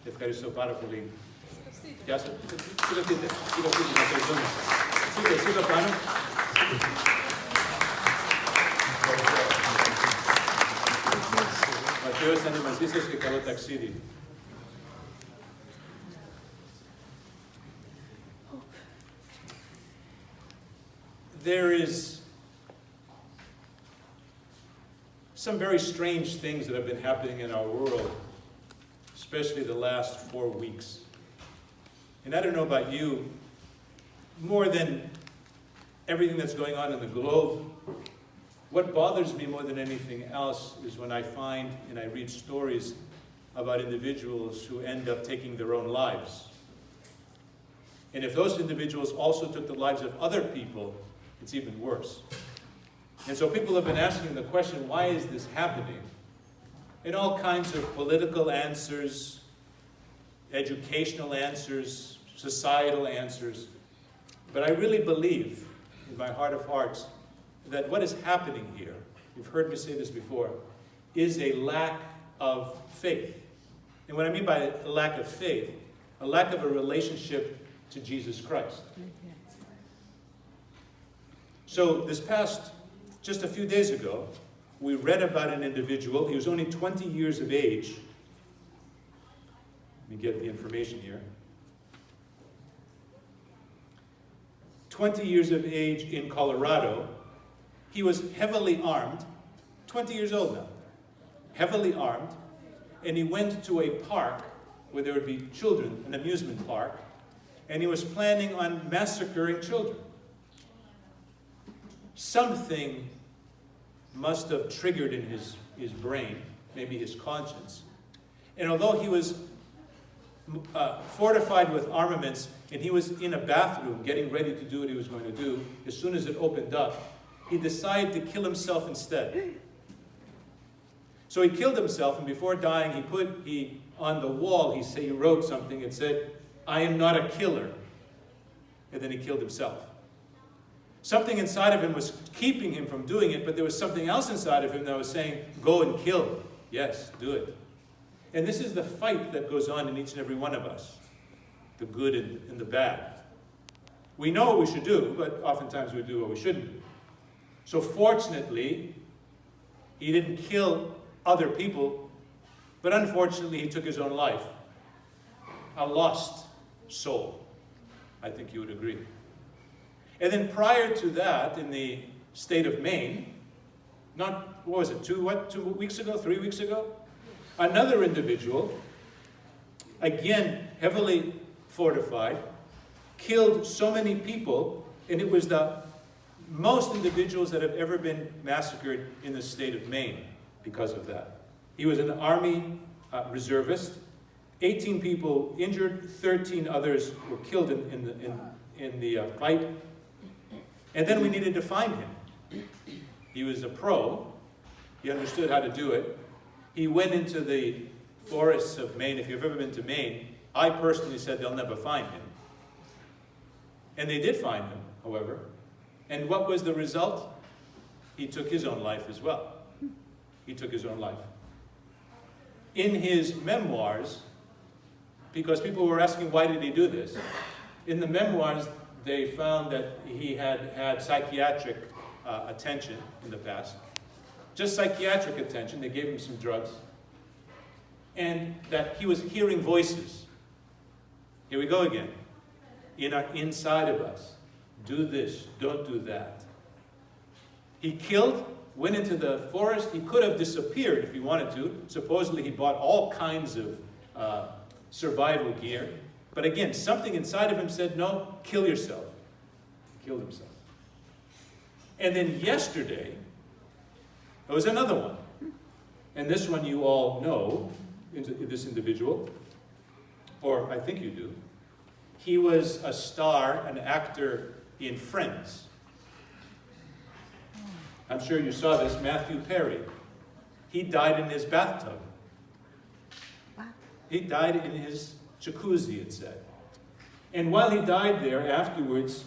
Ευχαριστώ πάρα πολύ. Γεια σας. Συλλογείτε να περνούμε. Σίγουρα πάνω. Ματιός θα είναι μαζί σας και καλό ταξίδι. There is some very strange things that have been happening in our world, especially the last 4 weeks. And I don't know about you, more than everything that's going on in the globe, what bothers me more than anything else is when I find and I read stories about individuals who end up taking their own lives. And if those individuals also took the lives of other people, it's even worse. And so people have been asking the question, why is this happening? And all kinds of political answers, educational answers, societal answers. But I really believe, in my heart of hearts, that what is happening here, you've heard me say this before, is a lack of faith. And what I mean by a lack of faith, a lack of a relationship to Jesus Christ. So this past, just a few days ago, we read about an individual. He was only 20 years of age. Let me get the information here. 20 years of age in Colorado. He was heavily armed, 20 years old now, heavily armed, and he went to a park where there would be children, an amusement park, and he was planning on massacring children. Something must have triggered in his brain, maybe his conscience. And although he was fortified with armaments, and he was in a bathroom getting ready to do what he was going to do, as soon as it opened up, he decided to kill himself instead. So he killed himself, and before dying, he on the wall, he wrote something and said, "I am not a killer." And then he killed himself. Something inside of him was keeping him from doing it, but there was something else inside of him that was saying, "Go and kill. Yes, do it." And this is the fight that goes on in each and every one of us, the good and the bad. We know what we should do, but oftentimes we do what we shouldn't do. So fortunately, he didn't kill other people, but unfortunately he took his own life. A lost soul, I think you would agree. And then prior to that, in the state of Maine, what was it, 2 weeks ago, 3 weeks ago? Another individual, again heavily fortified, killed so many people, and it was the most individuals that have ever been massacred in the state of Maine because of that. He was an Army reservist. 18 people injured, 13 others were killed in the fight. And then we needed to find him. He was a pro. He understood how to do it. He went into the forests of Maine. If you've ever been to Maine, I personally said they'll never find him. And they did find him, however. And what was the result? He took his own life as well. He took his own life. In his memoirs, because people were asking why did he do this, in the memoirs they found that he had psychiatric attention in the past. Just psychiatric attention. They gave him some drugs. And that he was hearing voices. Here we go again. Inside of us. Do this, don't do that. He killed, went into the forest. He could have disappeared if he wanted to. Supposedly he bought all kinds of survival gear. But again, something inside of him said, no, kill yourself. He killed himself. And then yesterday, there was another one. And this one you all know, this individual, or I think you do. He was a star, an actor in Friends. I'm sure you saw this, Matthew Perry. He died in his bathtub. He died in his jacuzzi, it said. And while he died there, afterwards,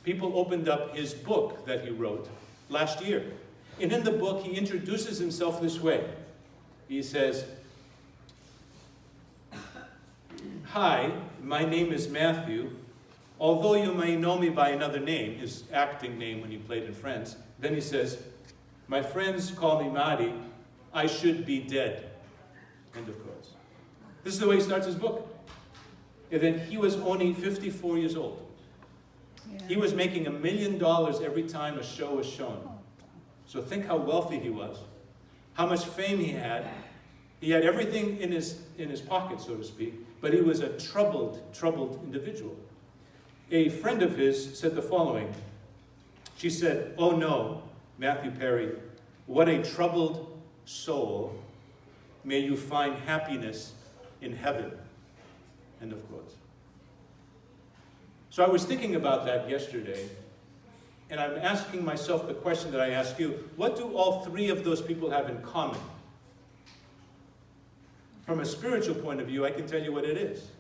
people opened up his book that he wrote last year. And in the book, he introduces himself this way. He says, "Hi, my name is Matthew. Although you may know me by another name," his acting name when he played in Friends. Then he says, "My friends call me Marty. I should be dead." End of quotes. This is the way he starts his book. And then he was only 54 years old. Yeah. He was making $1 million every time a show was shown. So think how wealthy he was, how much fame he had. He had everything in his pocket, so to speak, but he was a troubled individual. A friend of his said the following. She said, "Oh no, Matthew Perry, what a troubled soul. May you find happiness in heaven." End of quotes. So I was thinking about that yesterday, and I'm asking myself the question that I ask you. What do all three of those people have in common? From a spiritual point of view, I can tell you what it is.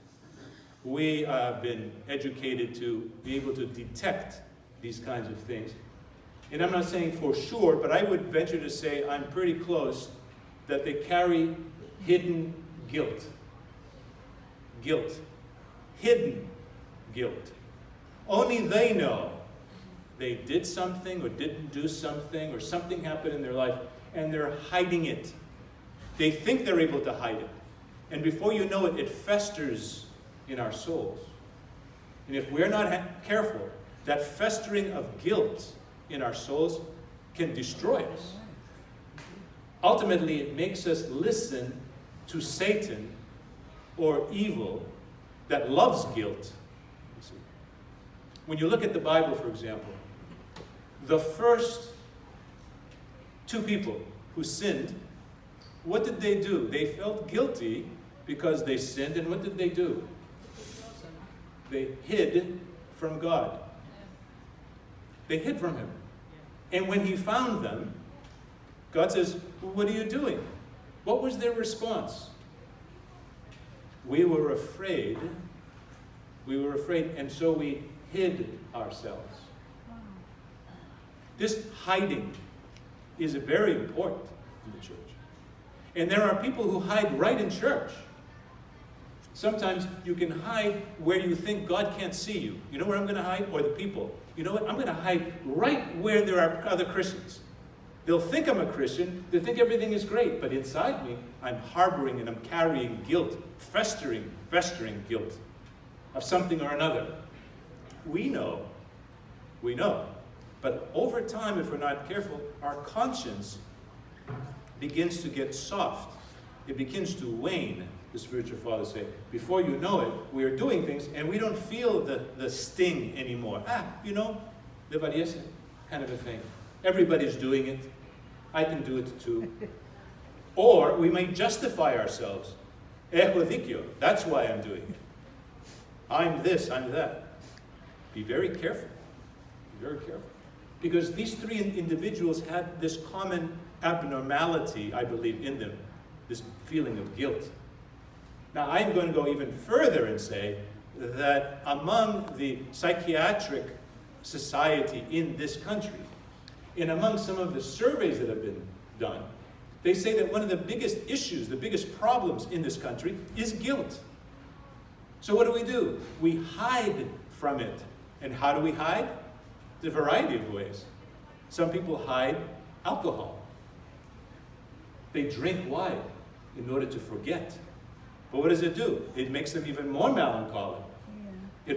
We have been educated to be able to detect these kinds of things. And I'm not saying for sure, but I would venture to say I'm pretty close that they carry hidden guilt. Guilt. Hidden guilt. Only they know they did something or didn't do something or something happened in their life and they're hiding it. They think they're able to hide it. And before you know it, it festers in our souls. And if we're not careful, that festering of guilt in our souls can destroy us. Ultimately, it makes us listen to Satan or evil that loves guilt. When you look at the Bible, for example, the first two people who sinned, what did they do? They felt guilty because they sinned, and what did they do? They hid from God. They hid from him. And when he found them, God says, "Well, what are you doing?" What was their response? We were afraid. We were afraid, and so we hid ourselves. Wow. This hiding is very important in the church. And there are people who hide right in church. Sometimes you can hide where you think God can't see you. You know where I'm going to hide? Or the people. You know what? I'm going to hide right where there are other Christians. They'll think I'm a Christian. They'll think everything is great. But inside me, I'm harboring and I'm carrying guilt. Festering guilt of something or another. We know. But over time, if we're not careful, our conscience begins to get soft. It begins to wane, the spiritual fathers say. Before you know it, we are doing things and we don't feel the sting anymore. Levariese, kind of a thing. Everybody's doing it. I can do it too. Or we may justify ourselves. That's why I'm doing it. I'm this, I'm that. Be very careful. Be very careful. Because these three individuals had this common abnormality, I believe, in them. This feeling of guilt. Now, I'm going to go even further and say that among the psychiatric society in this country, and among some of the surveys that have been done, they say that one of the biggest issues, the biggest problems in this country is guilt. So what do? We hide from it. And how do we hide? There's a variety of ways. Some people hide alcohol. They drink wine in order to forget. But what does it do? It makes them even more melancholic. Yeah.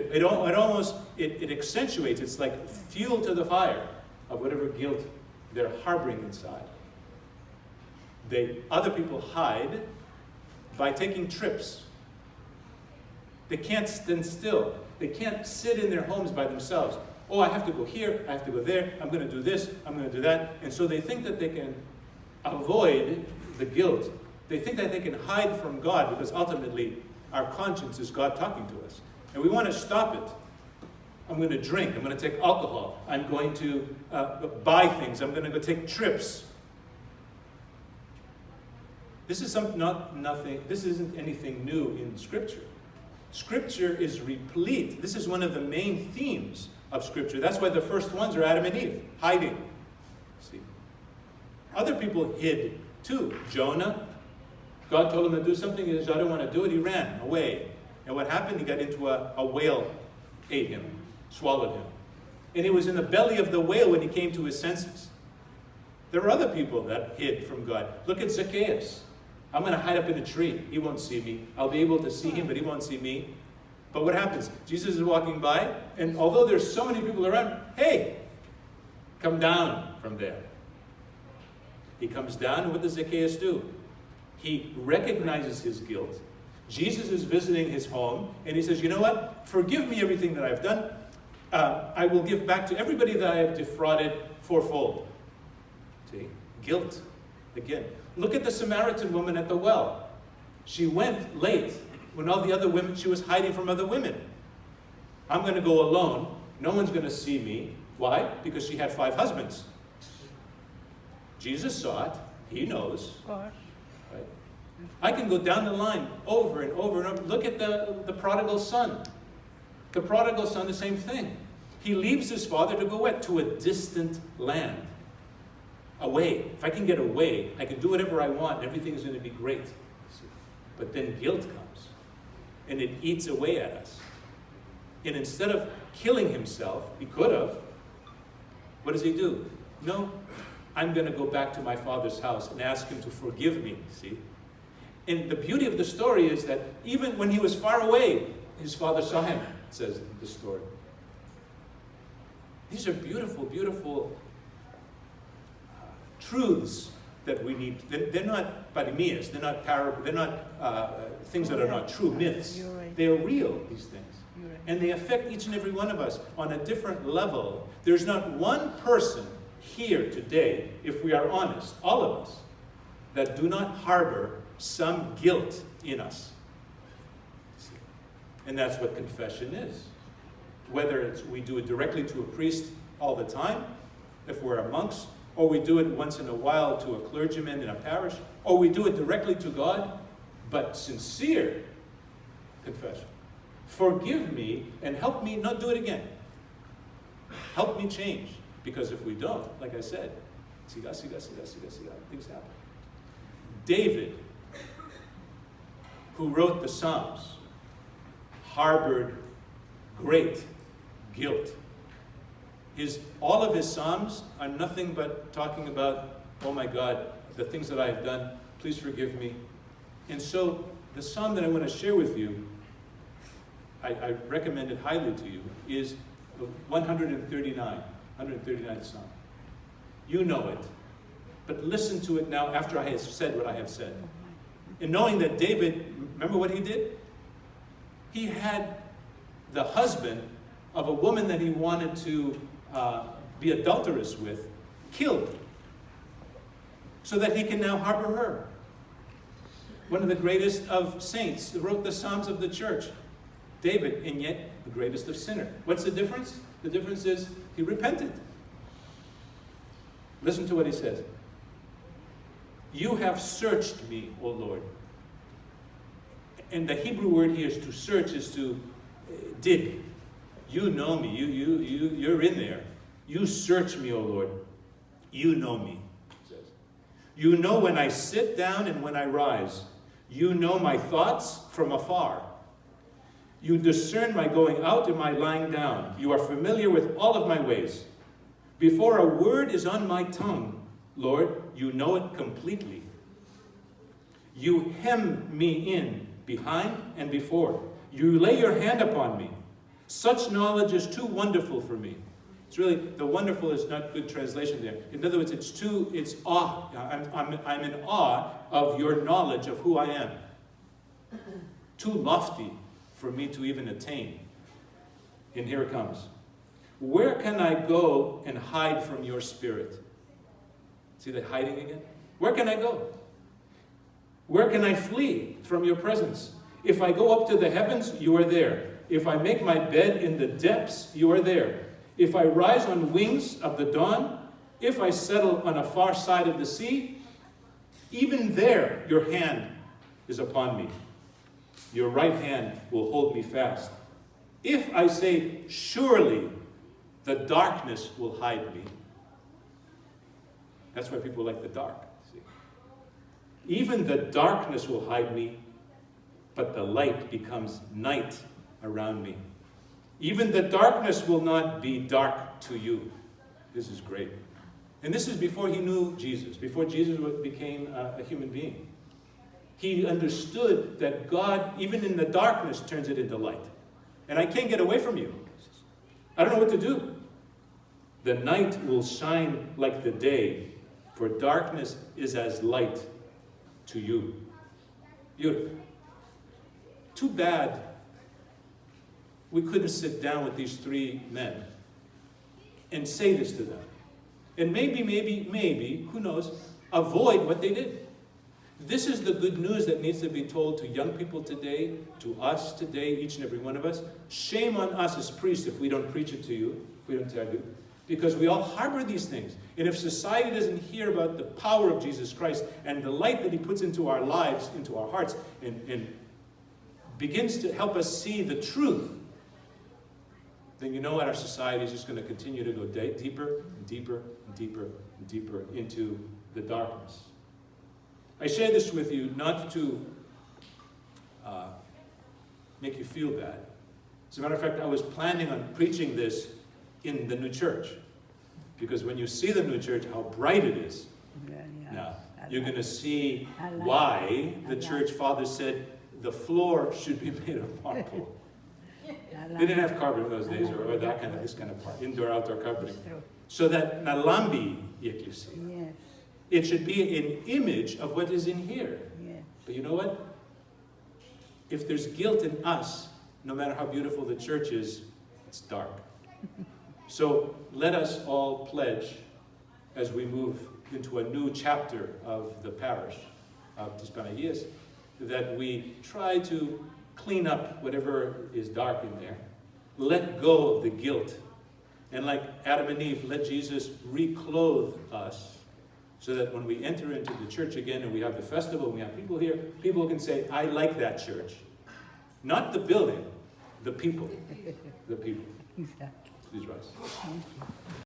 It accentuates. It's like fuel to the fire of whatever guilt they're harboring inside. Other people hide by taking trips. They can't stand still. They can't sit in their homes by themselves. Oh, I have to go here, I have to go there, I'm going to do this, I'm going to do that. And so they think that they can avoid the guilt. They think that they can hide from God because ultimately our conscience is God talking to us. And we want to stop it. I'm going to drink, I'm going to take alcohol, I'm going to buy things, I'm going to go take trips. This isn't anything new in Scripture. Scripture is replete. This is one of the main themes of Scripture. That's why the first ones are Adam and Eve, hiding. See? Other people hid too. Jonah, God told him to do something, he said, I don't want to do it, he ran away. And what happened? He got into a whale, ate him, swallowed him. And he was in the belly of the whale when he came to his senses. There are other people that hid from God. Look at Zacchaeus. I'm going to hide up in a tree. He won't see me. I'll be able to see him, but he won't see me. But what happens? Jesus is walking by, and although there's so many people around, hey, come down from there. He comes down, and what does Zacchaeus do? He recognizes his guilt. Jesus is visiting his home, and he says, you know what? Forgive me everything that I've done. I will give back to everybody that I have defrauded fourfold. See? Guilt. Again. Look at the Samaritan woman at the well. She went late when all the other women, she was hiding from other women. I'm going to go alone. No one's going to see me. Why? Because she had 5 husbands. Jesus saw it. He knows. Right? I can go down the line over and over and over. Look at the prodigal son. The prodigal son, the same thing. He leaves his father to go what? To a distant land. Away. If I can get away, I can do whatever I want. Everything is going to be great. But then guilt comes. And it eats away at us. And instead of killing himself, he could have. What does he do? No, I'm going to go back to my father's house and ask him to forgive me. See? And the beauty of the story is that even when he was far away, his father saw him, it says in the story. These are beautiful, beautiful truths that we need. They're not parimias. They're not They're not things that are not true myths. Right. They are real. These things, right. And they affect each and every one of us on a different level. There's not one person here today, if we are honest, all of us, that do not harbor some guilt in us. And that's what confession is. Whether we do it directly to a priest all the time, if we're a monks, or we do it once in a while to a clergyman in a parish, or we do it directly to God, but sincere confession. Forgive me and help me not do it again. Help me change. Because if we don't, like I said, things happen. David, who wrote the Psalms, harbored great guilt. All of his Psalms are nothing but talking about, oh my God, the things that I have done, please forgive me. And so the Psalm that I want to share with you, I recommend it highly to you, is 139th Psalm. You know it, but listen to it now after I have said what I have said. And knowing that David, remember what he did? He had the husband of a woman that he wanted to be adulterous with killed, so that he can now harbor her. One of the greatest of saints wrote the Psalms of the church, David, and yet the greatest of sinners. What's the difference? The difference is he repented. Listen to what he says. You have searched me, O Lord. And the Hebrew word here is to search, is to dig. You know me. You're in there. You search me, O Lord. You know me, it says. You know when I sit down and when I rise. You know my thoughts from afar. You discern my going out and my lying down. You are familiar with all of my ways. Before a word is on my tongue, Lord, you know it completely. You hem me in behind and before. You lay your hand upon me. Such knowledge is too wonderful for me. It's really, the wonderful is not good translation there. In other words, it's awe. I'm in awe of your knowledge of who I am. Too lofty for me to even attain. And here it comes. Where can I go and hide from your spirit? See the hiding again? Where can I go? Where can I flee from your presence? If I go up to the heavens, you are there. If I make my bed in the depths, you are there. If I rise on wings of the dawn, if I settle on a far side of the sea, even there your hand is upon me. Your right hand will hold me fast. If I say, surely the darkness will hide me. That's why people like the dark. See? Even the darkness will hide me but the light becomes night around me. Even the darkness will not be dark to you. This is great. And this is before he knew Jesus, before Jesus became a human being. He understood that God, even in the darkness, turns it into light. And I can't get away from you. I don't know what to do. The night will shine like the day, for darkness is as light to you. Beautiful. Too bad we couldn't sit down with these three men and say this to them. And maybe, who knows, avoid what they did. This is the good news that needs to be told to young people today, to us today, each and every one of us. Shame on us as priests if we don't preach it to you, if we don't tell you. Because we all harbor these things. And if society doesn't hear about the power of Jesus Christ and the light that he puts into our lives, into our hearts, and begins to help us see the truth, then you know what? Our society is just going to continue to go deeper and deeper and deeper and deeper into the darkness. I share this with you not to make you feel bad. As a matter of fact, I was planning on preaching this in the new church. Because when you see the new church, how bright it is, now you're going to see why the church father said the floor should be made of marble. They didn't have carpet in those days, or this kind of part, indoor-outdoor carpeting. So that nalambi yeklusi. It should be an image of what is in here. But you know what? If there's guilt in us, no matter how beautiful the church is, it's dark. So let us all pledge, as we move into a new chapter of the parish of Tispanagiyas, that we try to clean up whatever is dark in there, let go of the guilt, and like Adam and Eve, let Jesus reclothe us, so that when we enter into the church again and we have the festival, and we have people here, people can say, I like that church. Not the building, the people. The people. Please rise.